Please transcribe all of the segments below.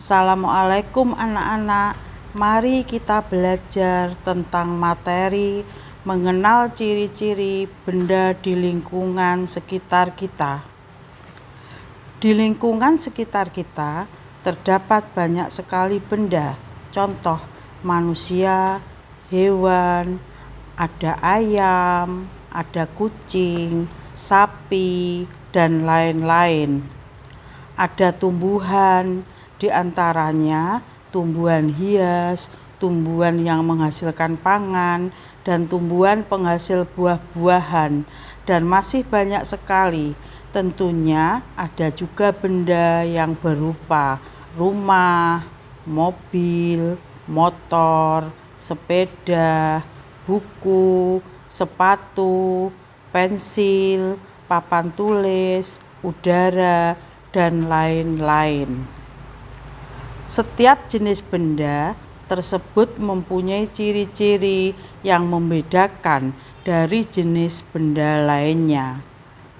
Assalamualaikum anak-anak. Mari kita belajar tentang materi mengenal ciri-ciri benda di lingkungan sekitar kita. Di lingkungan sekitar kita terdapat banyak sekali benda. Contoh, manusia, hewan, ada ayam, ada kucing, sapi, dan lain-lain. Ada tumbuhan, di antaranya tumbuhan hias, tumbuhan yang menghasilkan pangan, dan tumbuhan penghasil buah-buahan, dan masih banyak sekali. Tentunya ada juga benda yang berupa rumah, mobil, motor, sepeda, buku, sepatu, pensil, papan tulis, udara, dan lain-lain. Setiap jenis benda tersebut mempunyai ciri-ciri yang membedakan dari jenis benda lainnya.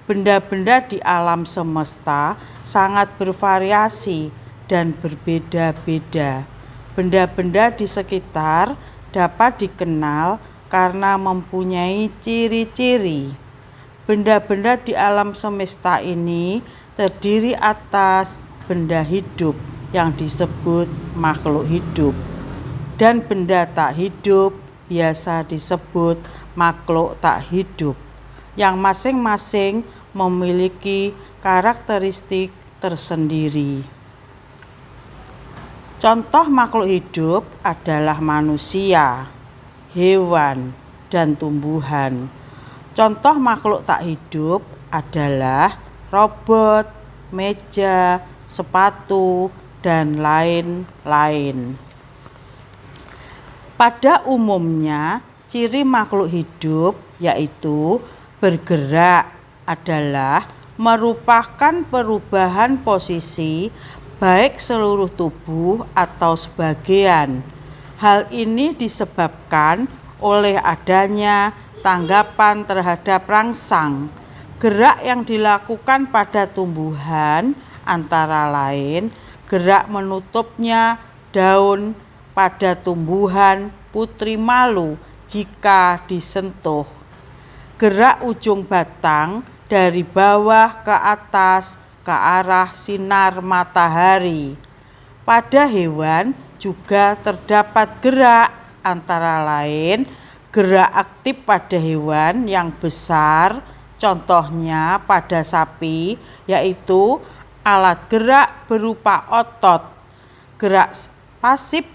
Benda-benda di alam semesta sangat bervariasi dan berbeda-beda. Benda-benda di sekitar dapat dikenal karena mempunyai ciri-ciri. Benda-benda di alam semesta ini terdiri atas benda hidup yang disebut makhluk hidup, dan benda tak hidup biasa disebut makhluk tak hidup, yang masing-masing memiliki karakteristik tersendiri. Contoh makhluk hidup adalah manusia, hewan, dan tumbuhan. Contoh makhluk tak hidup adalah robot, meja, sepatu, dan lain-lain. Pada umumnya, ciri makhluk hidup yaitu bergerak adalah merupakan perubahan posisi baik seluruh tubuh atau sebagian. Hal ini disebabkan oleh adanya tanggapan terhadap rangsang. Gerak yang dilakukan pada tumbuhan antara lain gerak menutupnya daun pada tumbuhan putri malu jika disentuh, gerak ujung batang dari bawah ke atas ke arah sinar matahari. Pada hewan juga terdapat gerak, antara lain gerak aktif pada hewan yang besar, contohnya pada sapi, yaitu alat gerak berupa otot. Gerak pasif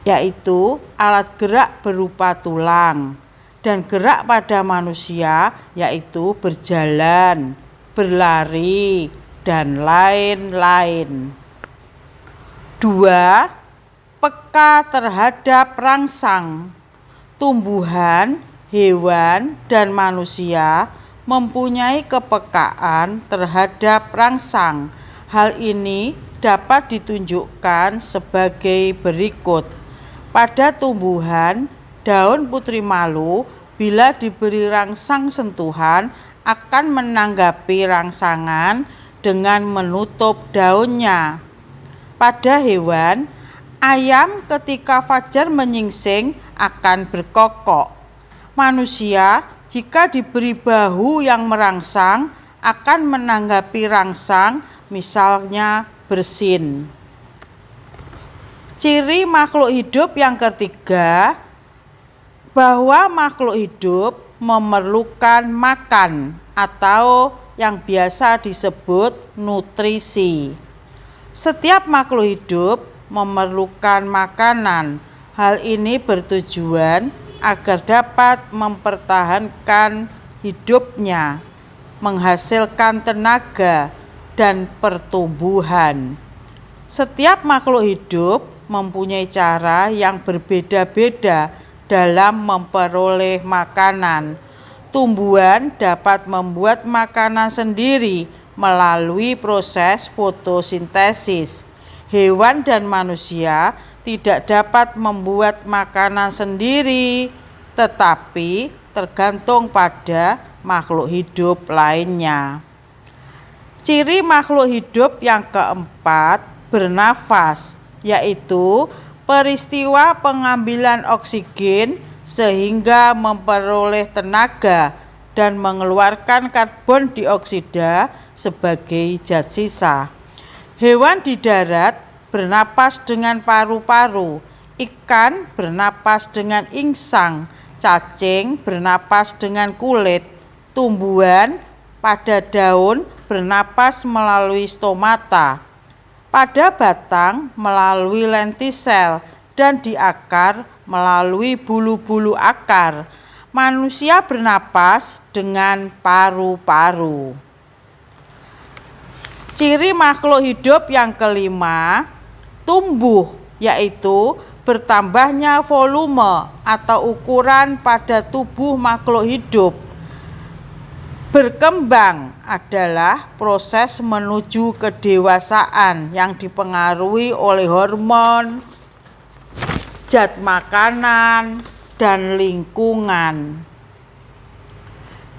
yaitu alat gerak berupa tulang, dan gerak pada manusia yaitu berjalan, berlari, dan lain-lain. 2. Peka terhadap rangsang. Tumbuhan, hewan, dan manusia mempunyai kepekaan terhadap rangsang. Hal ini dapat ditunjukkan sebagai berikut. Pada tumbuhan, daun putri malu bila diberi rangsang sentuhan akan menanggapi rangsangan dengan menutup daunnya. Pada hewan, ayam ketika fajar menyingsing akan berkokok. Manusia jika diberi bahu yang merangsang akan menanggapi rangsang, misalnya bersin. Ciri makhluk hidup yang ketiga, bahwa makhluk hidup memerlukan makan atau yang biasa disebut nutrisi. Setiap makhluk hidup memerlukan makanan. Hal ini bertujuan agar dapat mempertahankan hidupnya, menghasilkan tenaga, dan pertumbuhan. Setiap makhluk hidup mempunyai cara yang berbeda-beda dalam memperoleh makanan. Tumbuhan dapat membuat makanan sendiri melalui proses fotosintesis. Hewan dan manusia tidak dapat membuat makanan sendiri, tetapi tergantung pada makhluk hidup lainnya. Ciri makhluk hidup yang keempat, bernafas, yaitu peristiwa pengambilan oksigen sehingga memperoleh tenaga dan mengeluarkan karbon dioksida sebagai zat sisa. Hewan di darat bernapas dengan paru-paru, ikan bernapas dengan insang, cacing bernapas dengan kulit, tumbuhan pada daun bernapas melalui stomata, pada batang melalui lentisel, dan di akar melalui bulu-bulu akar. Manusia bernapas dengan paru-paru. Ciri makhluk hidup yang kelima, tumbuh, yaitu bertambahnya volume atau ukuran pada tubuh makhluk hidup. Berkembang adalah proses menuju kedewasaan yang dipengaruhi oleh hormon, zat makanan, dan lingkungan.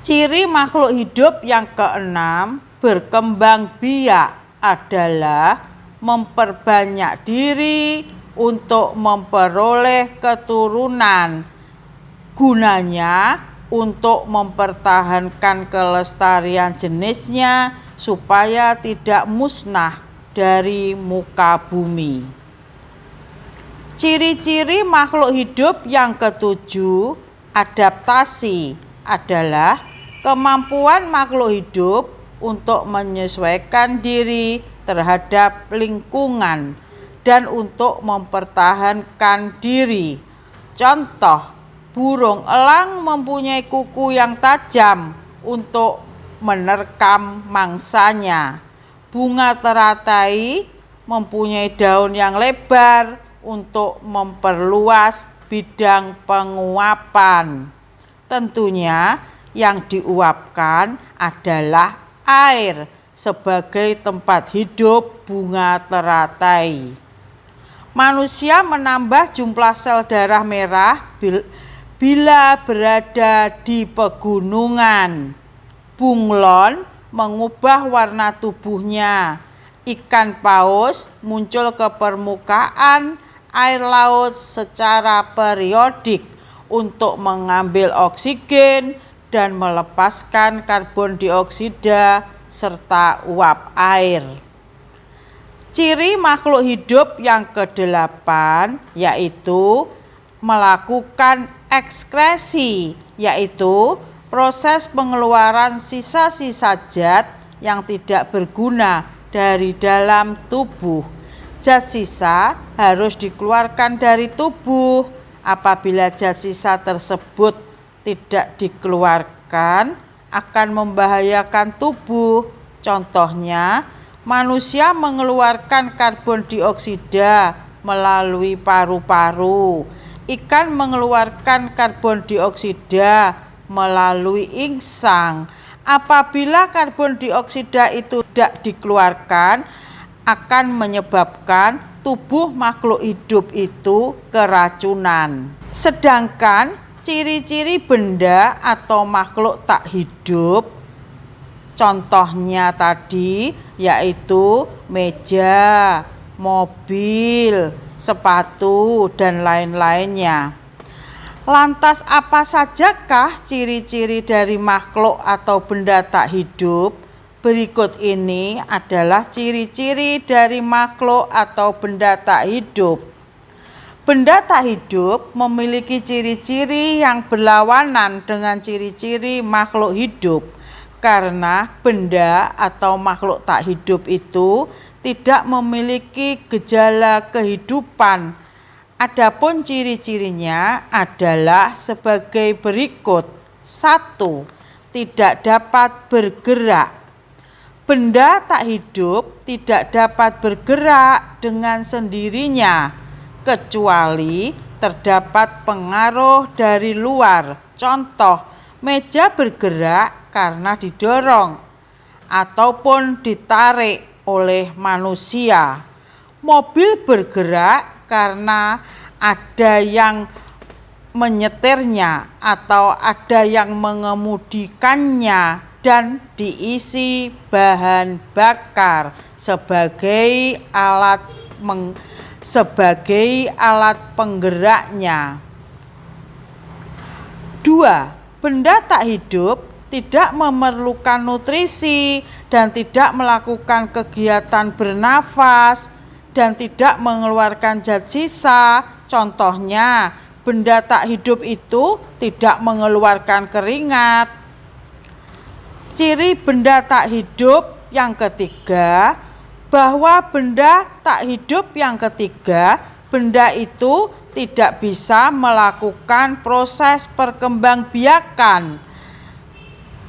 Ciri makhluk hidup yang keenam, berkembang biak, adalah memperbanyak diri untuk memperoleh keturunan. Gunanya untuk mempertahankan kelestarian jenisnya supaya tidak musnah dari muka bumi. Ciri-ciri makhluk hidup yang ketujuh, adaptasi, adalah kemampuan makhluk hidup untuk menyesuaikan diri terhadap lingkungan dan untuk mempertahankan diri. Contoh, burung elang mempunyai kuku yang tajam untuk menerkam mangsanya. Bunga teratai mempunyai daun yang lebar untuk memperluas bidang penguapan. Tentunya yang diuapkan adalah air sebagai tempat hidup bunga teratai. Manusia menambah jumlah sel darah merah bila berada di pegunungan. Bunglon mengubah warna tubuhnya. Ikan paus muncul ke permukaan air laut secara periodik untuk mengambil oksigen dan melepaskan karbon dioksida serta uap air. Ciri makhluk hidup yang kedelapan yaitu melakukan ekskresi, yaitu proses pengeluaran sisa-sisa zat yang tidak berguna dari dalam tubuh. Zat sisa harus dikeluarkan dari tubuh. Apabila zat sisa tersebut tidak dikeluarkan, akan membahayakan tubuh. Contohnya, manusia mengeluarkan karbon dioksida melalui paru-paru. Ikan mengeluarkan karbon dioksida melalui insang. Apabila karbon dioksida itu tidak dikeluarkan, akan menyebabkan tubuh makhluk hidup itu keracunan. Sedangkan ciri-ciri benda atau makhluk tak hidup, contohnya tadi yaitu meja, mobil, sepatu, dan lain-lainnya. Lantas apa sajakah ciri-ciri dari makhluk atau benda tak hidup? Berikut ini adalah ciri-ciri dari makhluk atau benda tak hidup. Benda tak hidup memiliki ciri-ciri yang berlawanan dengan ciri-ciri makhluk hidup, karena benda atau makhluk tak hidup itu tidak memiliki gejala kehidupan. Adapun ciri-cirinya adalah sebagai berikut. 1. Tidak dapat bergerak. Benda tak hidup tidak dapat bergerak dengan sendirinya, kecuali terdapat pengaruh dari luar. Contoh, meja bergerak karena didorong ataupun ditarik oleh manusia. Mobil bergerak karena ada yang menyetirnya atau ada yang mengemudikannya dan diisi bahan bakar. sebagai alat penggeraknya. 2. Benda tak hidup tidak memerlukan nutrisi dan tidak melakukan kegiatan bernafas dan tidak mengeluarkan zat sisa. Contohnya, benda tak hidup itu tidak mengeluarkan keringat. Ciri benda tak hidup yang ketiga, bahwa benda tak hidup yang ketiga, benda itu tidak bisa melakukan proses perkembangbiakan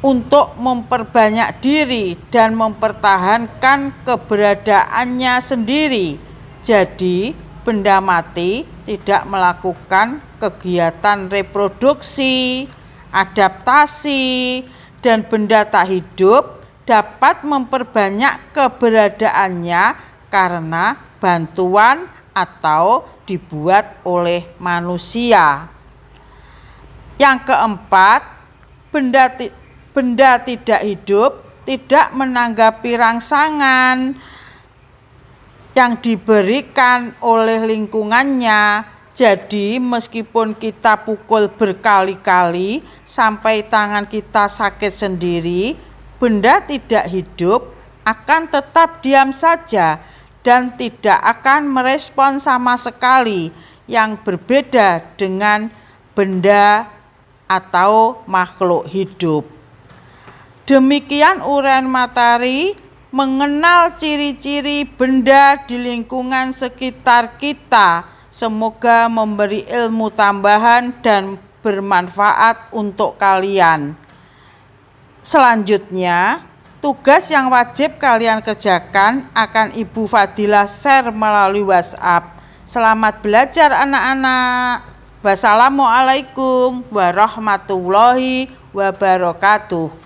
untuk memperbanyak diri dan mempertahankan keberadaannya sendiri. Jadi, benda mati tidak melakukan kegiatan reproduksi, adaptasi, dan benda tak hidup dapat memperbanyak keberadaannya karena bantuan atau dibuat oleh manusia. Yang keempat, benda tidak hidup tidak menanggapi rangsangan yang diberikan oleh lingkungannya. Jadi meskipun kita pukul berkali-kali sampai tangan kita sakit sendiri, benda tidak hidup akan tetap diam saja dan tidak akan merespon sama sekali, yang berbeda dengan benda atau makhluk hidup. Demikian uraian materi mengenal ciri-ciri benda di lingkungan sekitar kita. Semoga memberi ilmu tambahan dan bermanfaat untuk kalian. Selanjutnya, tugas yang wajib kalian kerjakan akan Ibu Fadilah share melalui WhatsApp. Selamat belajar anak-anak. Wassalamualaikum warahmatullahi wabarakatuh.